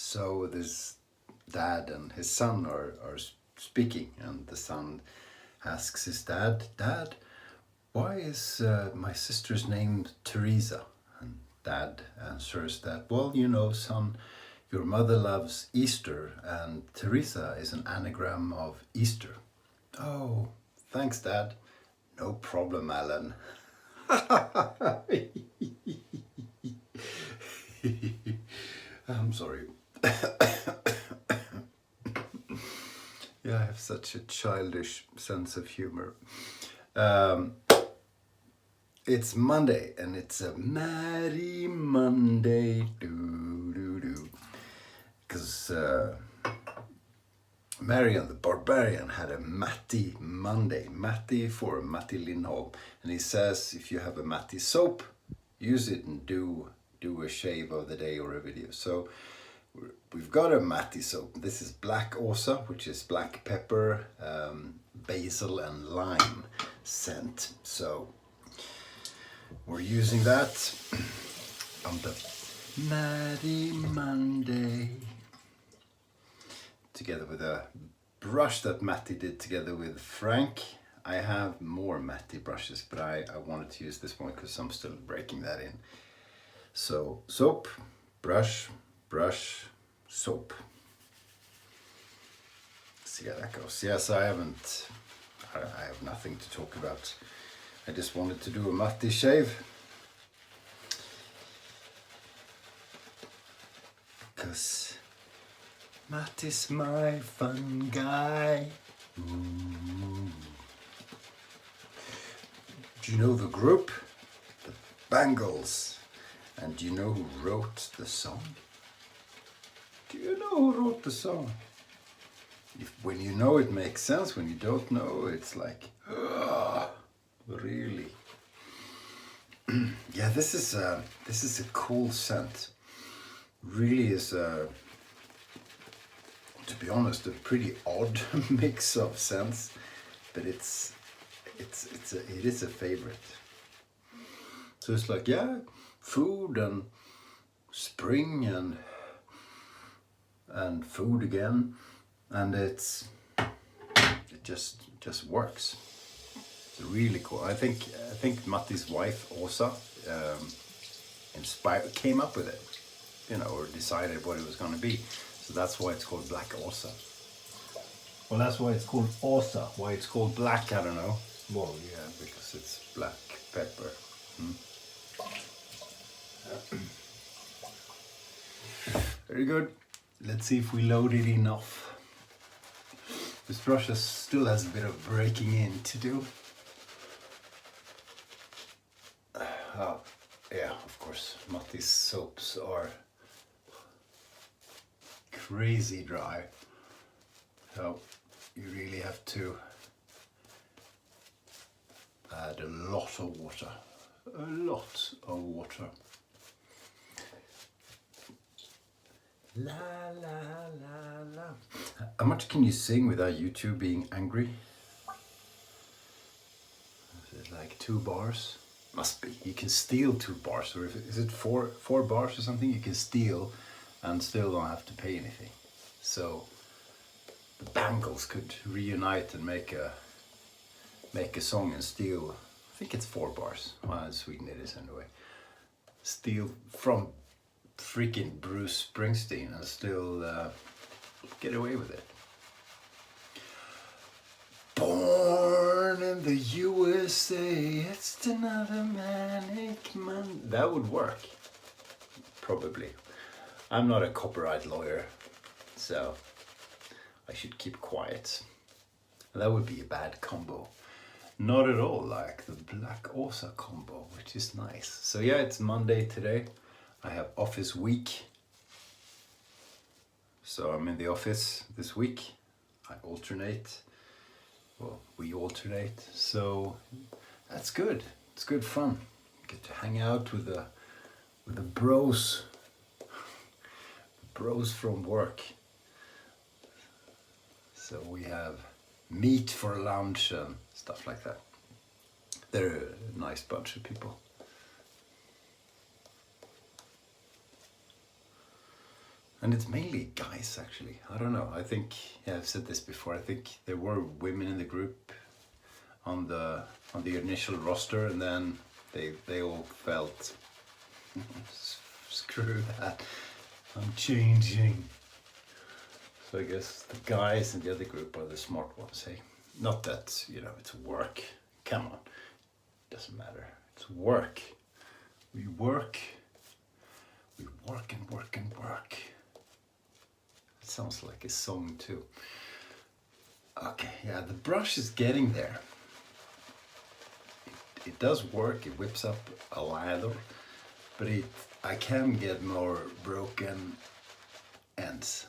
So this dad and his son are speaking, and the son asks his dad, "Dad, why is my sister's name Teresa?" And dad answers that, "Well, you know, son, your mother loves Easter, and Teresa is an anagram of Easter." "Oh, thanks, Dad." "No problem, Alan." I'm sorry. Yeah, I have such a childish sense of humor. It's Monday, and it's a Merry Monday, because Marion the Barbarian had a Matti Monday, Matti for Matti Lindholm, and he says if you have a Matti soap, use it and do a shave of the day or a video. So we've got a Matti soap. This is Black Osa, which is black pepper, basil and lime scent. So we're using that on the Merry Monday, together with a brush that Matti did together with Frank. I have more Matti brushes, but I wanted to use this one because I'm still breaking that in. So soap, brush, brush, soap. See how that goes. Yes, I have nothing to talk about. I just wanted to do a Matti shave, because Matti's my fun guy. Ooh. Do you know the group? The Bangles. And do you know who wrote the song? Do you know who wrote the song? When you know, it makes sense. When you don't know, it's like, really? Yeah, this is a cool scent. Really is to be honest, a pretty odd mix of scents, but it is a favorite. So it's like, yeah, food and spring and food again, and it just works. It's really cool. I think Matti's wife Åsa came up with it, or decided what it was going to be. So that's why it's called Black Åsa. Well, that's why it's called Åsa. Why it's called black, I don't know. Well, yeah, because it's black pepper. Very good. Let's see if we loaded enough. This brush still has a bit of breaking in to do. Oh, yeah, of course, Matti's soaps are crazy dry. So you really have to add a lot of water. A lot of water. La la la la. How much can you sing without YouTube being angry? Is it like 2 bars? Must be. You can steal 2 bars, or is it four bars or something? You can steal and still don't have to pay anything. So the Bangles could reunite and make a song and steal. I think it's 4 bars. Well, in Sweden it is anyway. Steal from freaking Bruce Springsteen and still get away with it. Born in the USA, it's another manic man. That would work, probably. I'm not a copyright lawyer, so I should keep quiet. That would be a bad combo. Not at all like the Black Åsa combo, which is nice. So yeah, it's Monday today. I have office week. So I'm in the office this week. I alternate. Well, we alternate. So that's good. It's good fun. Get to hang out with the bros. Bros from work. So we have meat for lunch and stuff like that. They're a nice bunch of people. And it's mainly guys actually. I don't know. I think, yeah, I've said this before. I think there were women in the group on the initial roster, and then they all felt screw that, I'm changing. So I guess the guys in the other group are the smart ones, hey? Not that, you know, it's work. Come on. Doesn't matter. It's work. We work. We work and work and work. It sounds like a song too. Okay, yeah, the brush is getting there. It does work, it whips up a lather, but I can get more broken ends.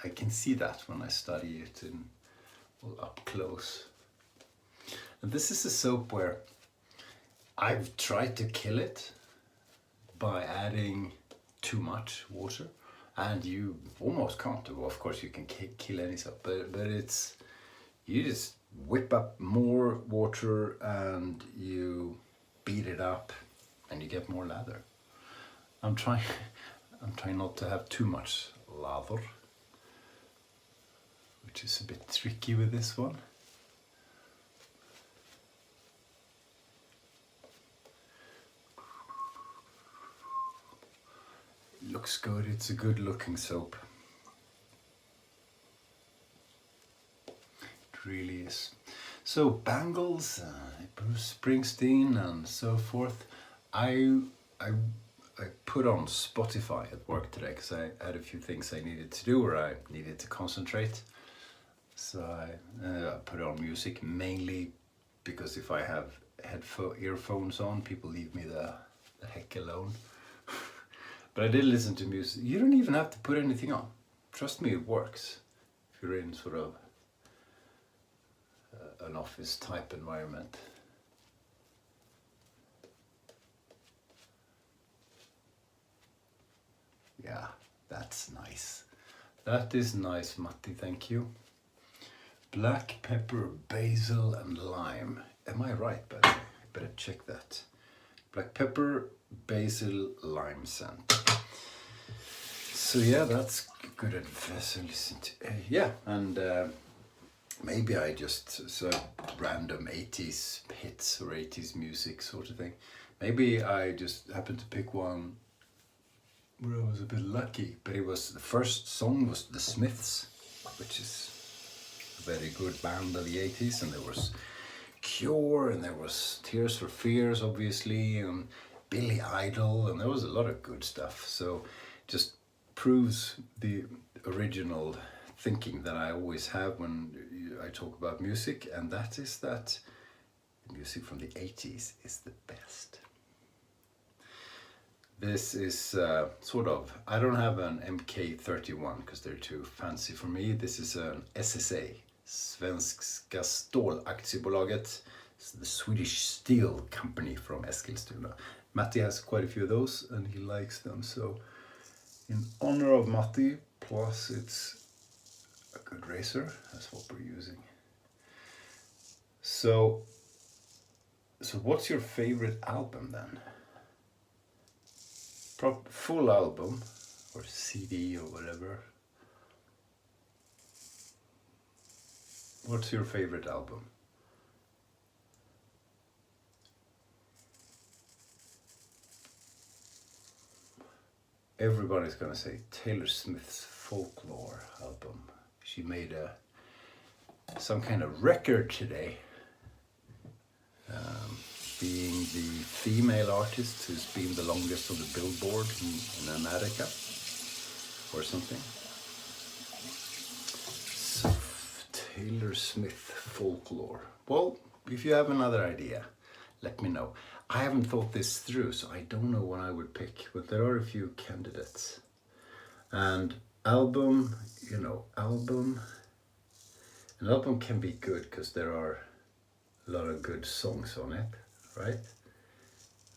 I can see that when I study it in up close. And this is a soap where I've tried to kill it by adding too much water, and you almost can't. Well, of course you can kill any soap, but it's, you just whip up more water and you beat it up and you get more lather. I'm trying not to have too much lather, which is a bit tricky with this one. It looks good, it's a good looking soap. It really is. So bangles, Bruce Springsteen and so forth. I put on Spotify at work today because I had a few things I needed to do, or I needed to concentrate. So I put on music mainly because if I have earphones on, people leave me the heck alone. But I did listen to music. You don't even have to put anything on. Trust me, it works. If you're in sort of an office type environment. Yeah, that's nice. That is nice, Matti, thank you. Black pepper, basil and lime. Am I right, by the way? I better check that. Black pepper, basil, lime scent. So yeah, that's good advice to listen to. Yeah, and maybe I just, so random 80s hits or 80s music sort of thing. Maybe I just happened to pick one where I was a bit lucky, but it was, the first song was The Smiths, which is a very good band of the 80s, and there was Cure, and there was Tears for Fears, obviously, and Billy Idol, and there was a lot of good stuff. So just proves the original thinking that I always have when I talk about music, and that is that music from the 80s is the best. This is sort of, I don't have an MK31 because they're too fancy for me. This is an SSA, Svenska Stålaktiebolaget, the Swedish steel company from Eskilstuna. Matti has quite a few of those and he likes them, so in honor of Matti, plus it's a good razor, that's what we're using. So what's your favorite album then? Full album or CD or whatever. What's your favorite album? Everybody's gonna say Taylor Swift's Folklore album. She made some kind of record today, being the female artist who's been the longest on the Billboard in America or something. So, Taylor Swift Folklore. Well, if you have another idea, let me know. I haven't thought this through, so I don't know what I would pick, but there are a few candidates. And album, you know, an album can be good because there are a lot of good songs on it, right?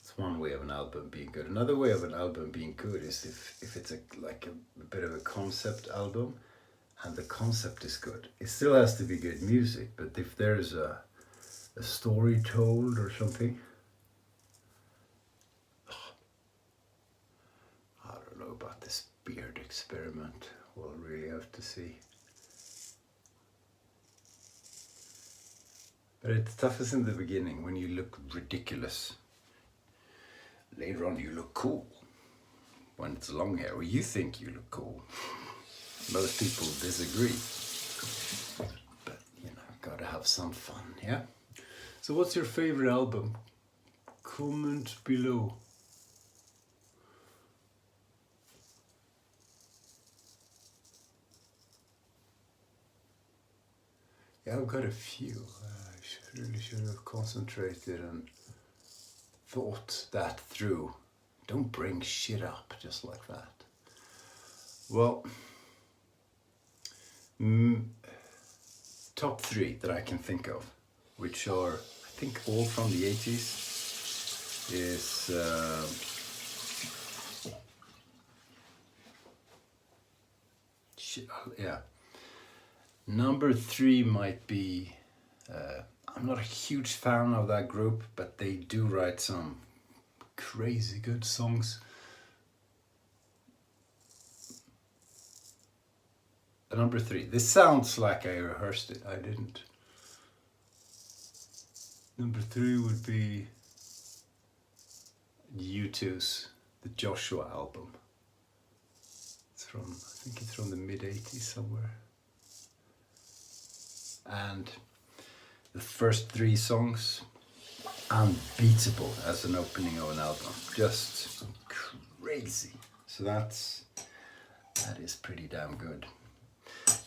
It's one way of an album being good. Another way of an album being good is if it's like a bit of a concept album and the concept is good. It still has to be good music, but if there's a story told or something, I don't know about about this beard experiment. We'll really have to see. But it's toughest in the beginning when you look ridiculous. Later on you look cool. When it's long hair, or you think you look cool. Most people disagree. But, you know, gotta have some fun, yeah? So what's your favorite album? Comment below. Yeah, I've got a few. I really should have concentrated and thought that through. Don't bring shit up just like that. Well, top 3 that I can think of, which are, I think, all from the 80s, is yeah. Number 3 might be, I'm not a huge fan of that group, but they do write some crazy good songs. Number 3, this sounds like I rehearsed it, I didn't. Number 3 would be U2's The Joshua album. It's from, I think it's from the mid-80s somewhere. And the first 3 songs, unbeatable as an opening of an album. Just crazy. So that is pretty damn good.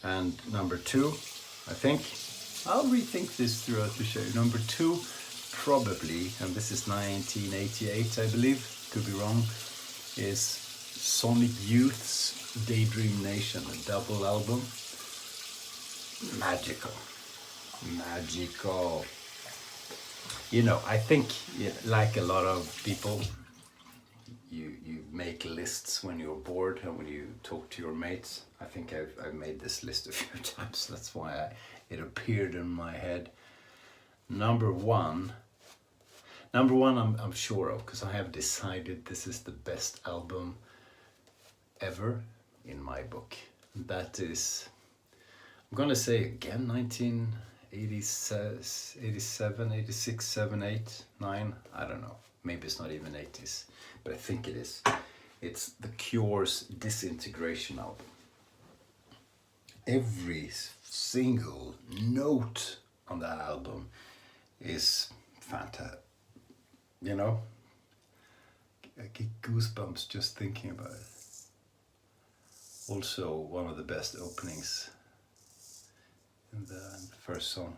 And number 2, I think, I'll rethink this throughout the show. Number 2, probably, and this is 1988, I believe, could be wrong, is Sonic Youth's Daydream Nation, a double album. Magical. Magical. You know, I think, like a lot of people, you make lists when you're bored and when you talk to your mates. I think I've made this list a few times. That's why it appeared in my head. Number one I'm sure of, because I have decided this is the best album ever in my book. That is, I'm gonna say again, 1987, 86, 7, 8, 9, I don't know. Maybe it's not even 80s, but I think it is. It's The Cure's Disintegration album. Every single note on that album is fantastic. You know, I get goosebumps just thinking about it. Also, one of the best openings in the first song.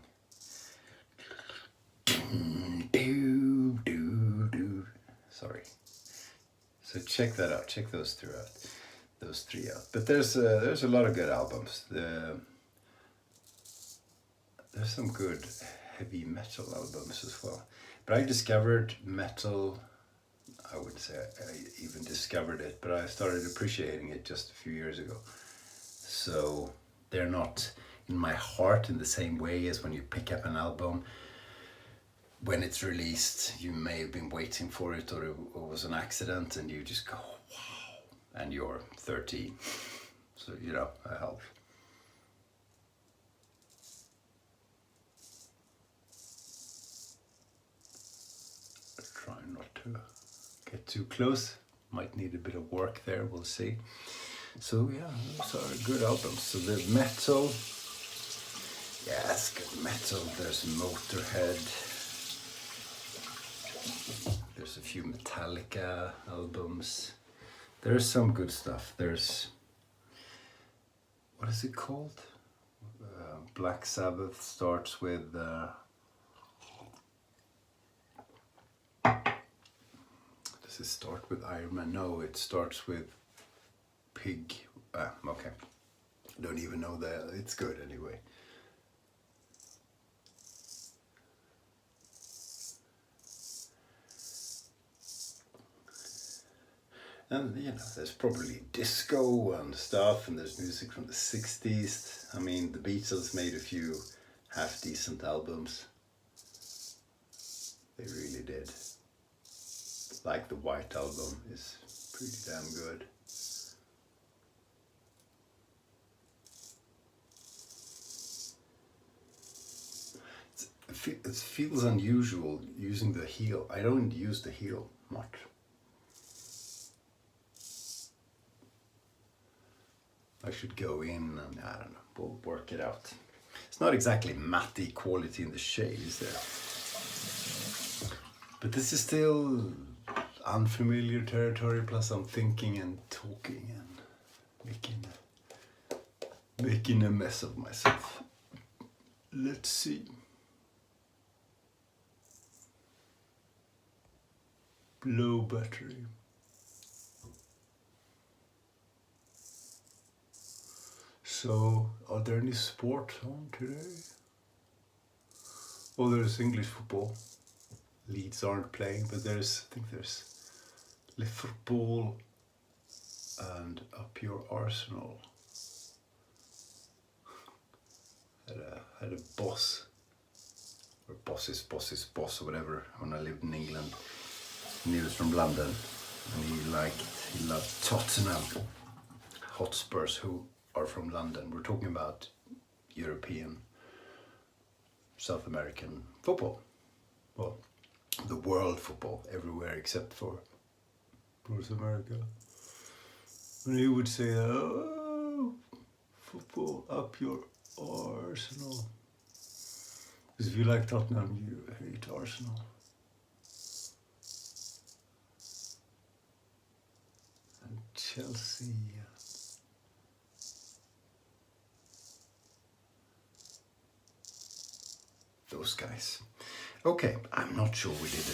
Sorry. So check that out. Check those 3 out. But there's a lot of good albums. There's some good heavy metal albums as well. But I discovered metal, I wouldn't say I even discovered it, but I started appreciating it just a few years ago. So they're not in my heart in the same way as when you pick up an album. When it's released, you may have been waiting for it, or it was an accident, and you just go, wow, and you're 13. So, you know, that helps. Try not to get too close. Might need a bit of work there, we'll see. So yeah, those are good albums. So the metal, yeah, it's good metal. There's Motorhead. There's a few Metallica albums. There's some good stuff. There's, what is it called? Black Sabbath starts with does it start with Iron Man? No, it starts with Pig. Okay. Don't even know that. It's good anyway. And you know, there's probably disco and stuff, and there's music from the 60s. I mean, the Beatles made a few half-decent albums. They really did. Like the White Album is pretty damn good. it feels unusual using the heel. I don't use the heel much. I should go in and, I don't know, we'll work it out. It's not exactly Matti quality in the shave, is there? But this is still unfamiliar territory, plus I'm thinking and talking and making a mess of myself. Let's see. Low battery. So, are there any sport on today? Oh, there's English football. Leeds aren't playing, but I think there's Liverpool and up your Arsenal. Had a boss, or boss's boss or whatever, when I lived in England. And he was from London, and he loved Tottenham Hotspurs, who are from London. We're talking about European, South American football. Well, the world football everywhere except for North America. And he would say, "Oh, football up your Arsenal." Because if you like Tottenham, you hate Arsenal. And Chelsea. Those guys. Okay, I'm not sure we did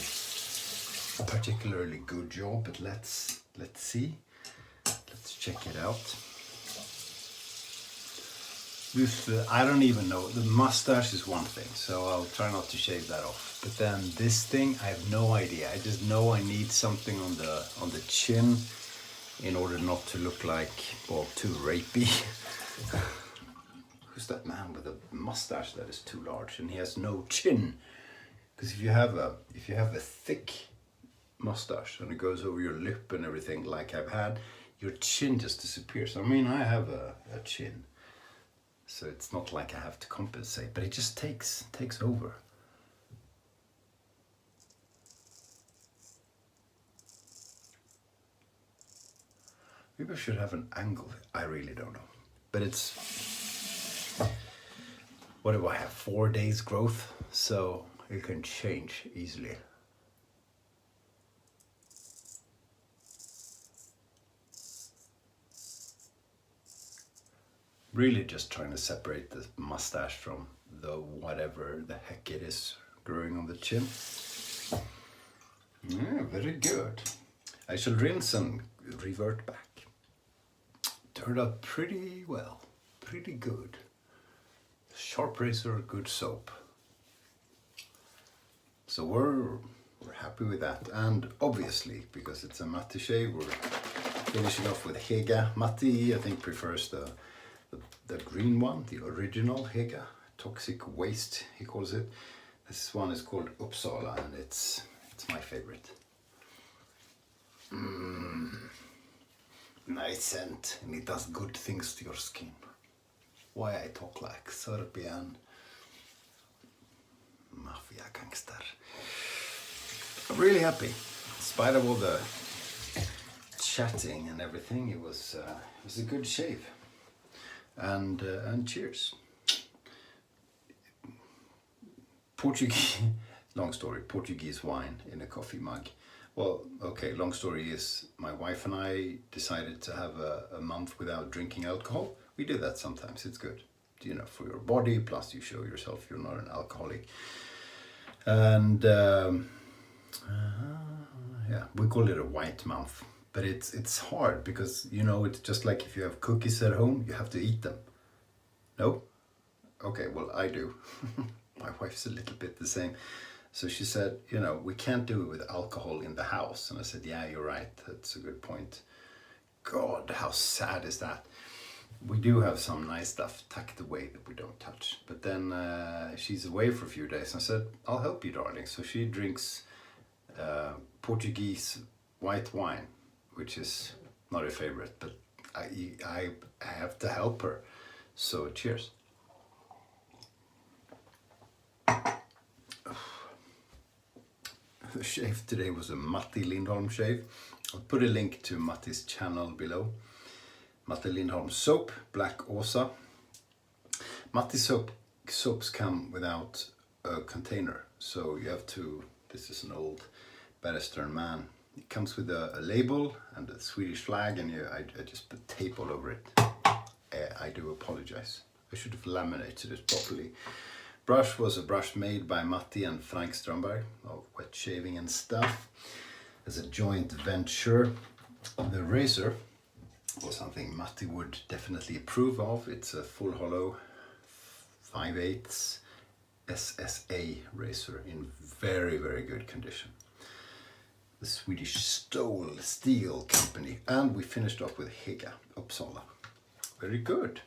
a particularly good job, but let's see. Let's check it out. This, I don't even know. The mustache is one thing, so I'll try not to shave that off. But then this thing, I have no idea. I just know I need something on the chin in order not to look like, well, too rapey. Who's that man with a mustache that is too large and he has no chin? Because if you have a thick mustache and it goes over your lip and everything like I've had, your chin just disappears. I mean, I have a chin, so it's not like I have to compensate, but it just takes over. Maybe I should have an angle. I really don't know. But it's, what do I have, 4 days growth? So it can change easily. Really just trying to separate the mustache from the whatever the heck it is growing on the chin. Yeah, very good. I shall rinse and revert back. Turned out pretty well, pretty good. Sharp razor, good soap. So we're happy with that, and obviously because it's a Matti shave, we're finishing off with Hega. Matti, I think, prefers the green one, the original Hega, toxic waste he calls it. This one is called Uppsala, and it's my favorite. Nice scent, and it does good things to your skin. Why I talk like Serbian mafia gangster. I'm really happy. In spite of all the chatting and everything, it was a good shave. And cheers. Portuguese, long story, Portuguese wine in a coffee mug. Well, okay, long story is my wife and I decided to have a month without drinking alcohol. We do that sometimes, it's good, you know, for your body, plus you show yourself you're not an alcoholic. And yeah, we call it a white month, but it's hard because, you know, it's just like if you have cookies at home, you have to eat them. No? Okay, well, I do. My wife's a little bit the same. So she said, you know, we can't do it with alcohol in the house. And I said, yeah, you're right. That's a good point. God, how sad is that? We do have some nice stuff tucked away that we don't touch. But then she's away for a few days. And I said, I'll help you, darling. So she drinks Portuguese white wine, which is not her favorite, but I have to help her. So cheers. The shave today was a Matti Lindholm shave. I'll put a link to Matti's channel below. Matti Lindholm soap, Black Åsa. Matti soaps come without a container, so you have to, this is an old Berestern man. It comes with a label and a Swedish flag, and I just put tape all over it. I do apologize. I should have laminated it properly. Brush was a brush made by Matti and Frank Strömberg of Wet Shaving and Stuff as a joint venture. The razor was something Matti would definitely approve of. It's a full hollow 5/8 SSA razor in very, very good condition. The Swedish Steel Company. And we finished off with Higa, Uppsala. Very good.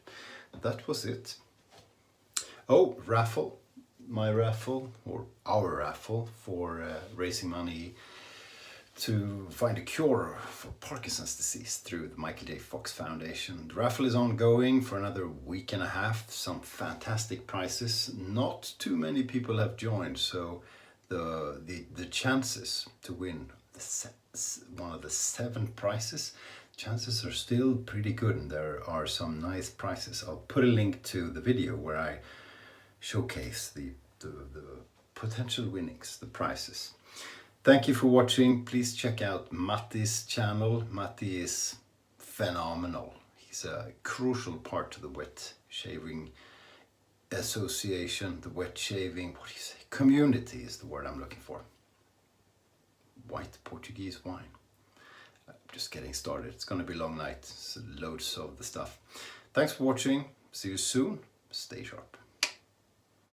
That was it. Oh, raffle. My raffle, or our raffle, for raising money to find a cure for Parkinson's disease through the Michael J. Fox Foundation. The raffle is ongoing for another week and a half. Some fantastic prizes. Not too many people have joined, so the chances to win one of the 7 prizes, chances are still pretty good, and there are some nice prizes. I'll put a link to the video where I showcase the potential winnings, the prizes. Thank you for watching. Please check out Matti's channel. Matti is phenomenal. He's a crucial part to the Wet Shaving Association, the Wet Shaving, what do you say? Community is the word I'm looking for. White Portuguese wine. Just getting started. It's going to be a long night. So loads of the stuff. Thanks for watching. See you soon. Stay sharp.